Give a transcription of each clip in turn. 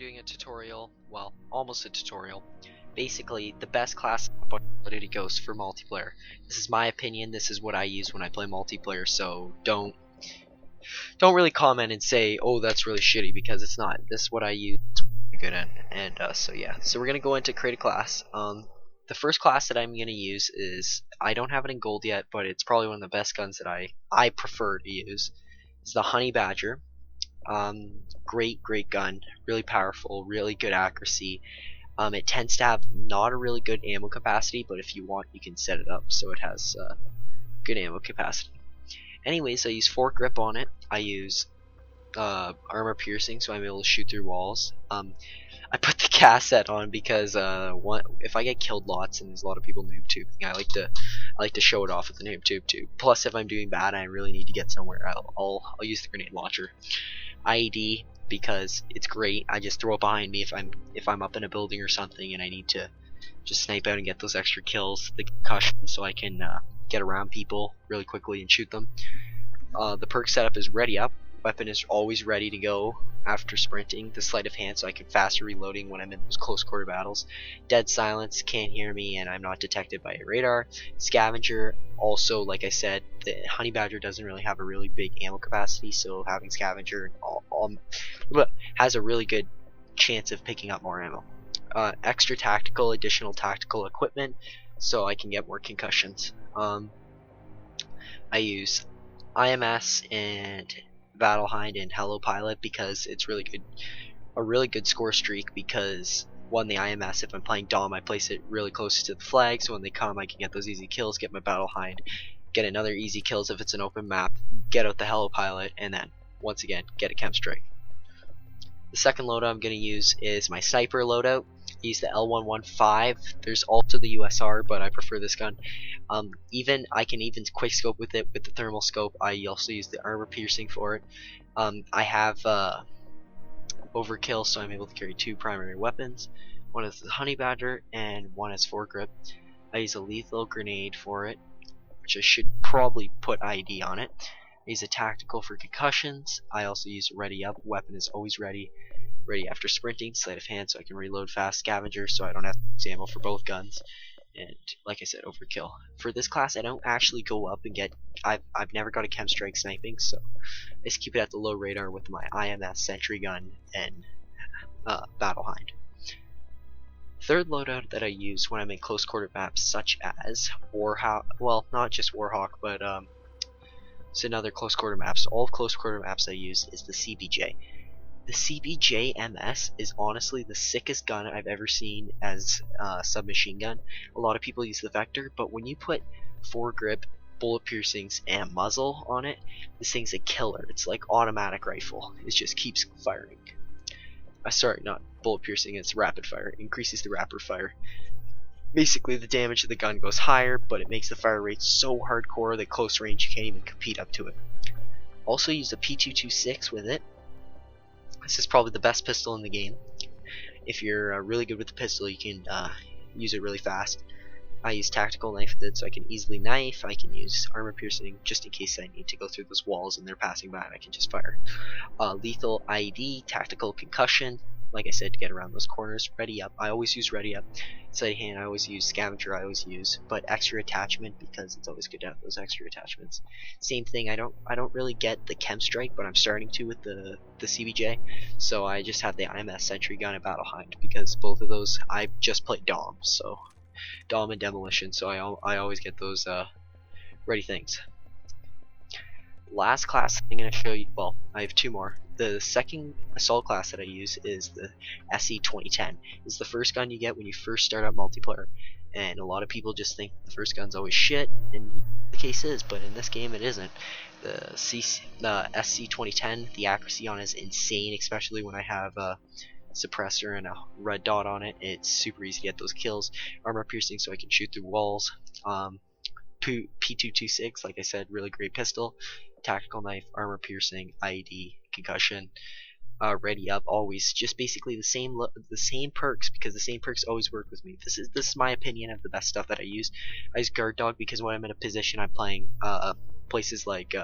doing a tutorial, well, almost a tutorial. Basically, the best class ability goes for multiplayer. This is my opinion. This is what I use when I play multiplayer. So don't really comment and say, "Oh, that's really shitty," because it's not. This is what I use. Good in. And so yeah. So we're gonna go into create a class. The first class that I'm gonna use is I don't have it in gold yet, but it's probably one of the best guns that I prefer to use. Is the Honey Badger. Great gun, really powerful, really good accuracy. It tends to have not a really good ammo capacity, but if you want, you can set it up so it has good ammo capacity. Anyways, I use foregrip on it. I use armor piercing, so I'm able to shoot through walls. I put the cassette on because if I get killed lots and there's a lot of people noob tubing, I like to show it off with the noob tube. Plus, if I'm doing bad and I really need to get somewhere, I'll use the grenade launcher. IED because it's great. I just throw it behind me if I'm up in a building or something and I need to just snipe out and get those extra kills, the concussion, so I can get around people really quickly and shoot them. The perk setup is ready up. Weapon is always ready to go after sprinting. The sleight of hand, so I can faster reloading when I'm in those close quarter battles. Dead silence, can't hear me, and I'm not detected by a radar. Scavenger, also, like I said, the Honey Badger doesn't really have a really big ammo capacity, so having Scavenger has a really good chance of picking up more ammo. Extra tactical, additional tactical equipment, so I can get more concussions. I use IMS and Battle Hind and Hello Pilot because it's a really good score streak. Because one, the IMS, if I'm playing Dom, I place it really close to the flag, so when they come I can get those easy kills, get my Battle Hind, get another easy kills if it's an open map, get out the Hello Pilot, and then once again get a K.E.M strike. The second loadout I'm going to use is my sniper loadout. I use the L115. There's also the USR, but I prefer this gun. I can even quick scope with it with the thermal scope. I also use the armor piercing for it. I have overkill, so I'm able to carry two primary weapons. One is the Honey Badger and one is foregrip. I use a lethal grenade for it, which I should probably put ID on it. I use a tactical for concussions. I also use ready up. Weapon is always ready after sprinting. Sleight of hand, so I can reload fast. Scavenger, so I don't have to use ammo for both guns. And like I said, overkill. For this class, I don't actually go up and get. I've never got a K.E.M strike sniping, so I just keep it at the low radar with my IMS sentry gun and Battle Hind. Third loadout that I use when I'm in close quarter maps, such as Warhawk. Well, not just Warhawk, but it's another close quarter maps. All close quarter maps I use is the CBJ. The CBJ MS is honestly the sickest gun I've ever seen as a submachine gun. A lot of people use the Vector, but when you put foregrip, bullet piercings, and muzzle on it, this thing's a killer. It's like automatic rifle. It just keeps firing. Sorry, not bullet piercing, it's rapid fire. It increases the rapid fire. Basically, the damage of the gun goes higher, but it makes the fire rate so hardcore that close range you can't even compete up to it. Also use the P226 with it. This is probably the best pistol in the game. If you're really good with the pistol, you can use it really fast. I use tactical knife with it, so I can easily knife. I can use armor piercing just in case I need to go through those walls and they're passing by and I can just fire. Lethal IED, tactical concussion, like I said, to get around those corners. Ready up, I always use ready up. Sleight of hand, I always use. Scavenger, I always use. But extra attachment, because it's always good to have those extra attachments. Same thing, I don't really get the K.E.M strike, but I'm starting to with the CBJ. So I just have the IMS sentry gun and Battle Hind, because both of those I just played Dom, so Dom and Demolition, so I always get those ready things. Last class I'm going to show you, well, I have two more. The second assault class that I use is the SE 2010. It's the first gun you get when you first start out multiplayer, and a lot of people just think the first gun's always shit, and the case is, but in this game it isn't. The SC 2010, the accuracy on it is insane, especially when I have a suppressor and a red dot on it. It's super easy to get those kills. Armor piercing, so I can shoot through walls. P226, like I said, really great pistol. Tactical knife, armor piercing, IED, concussion, ready up, always just basically the same perks, because the same perks always work with me. This is my opinion of the best stuff that I use. I use guard dog because when I'm in a position I'm playing places like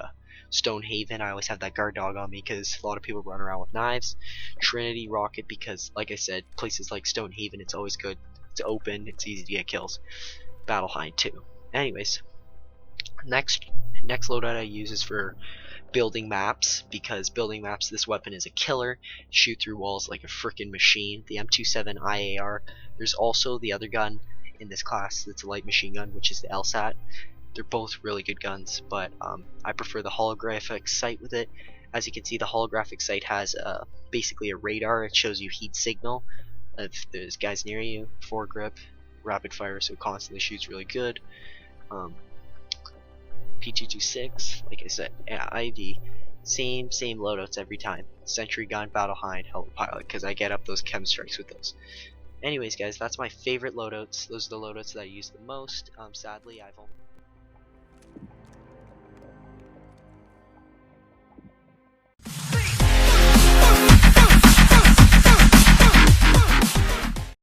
Stonehaven, I always have that guard dog on me because a lot of people run around with knives. Trinity Rocket because, like I said, places like Stonehaven, it's always good. It's open, it's easy to get kills. Battle Hind too. Anyways, next loadout I use is for building maps, because building maps, this weapon is a killer. Shoot through walls like a freaking machine. The M27 IAR. There's also the other gun in this class that's a light machine gun, which is the LSAT. They're both really good guns, but I prefer the holographic sight with it. As you can see, the holographic sight has basically a radar. It shows you heat signal if there's guys near you. Foregrip, rapid fire, so it constantly shoots really good. P226, like I said, ID, same loadouts every time. Sentry gun, battle hind, helo pilot, because I get up those chem strikes with those. Anyways, guys, that's my favorite loadouts. Those are the loadouts that I use the most. Sadly, I've only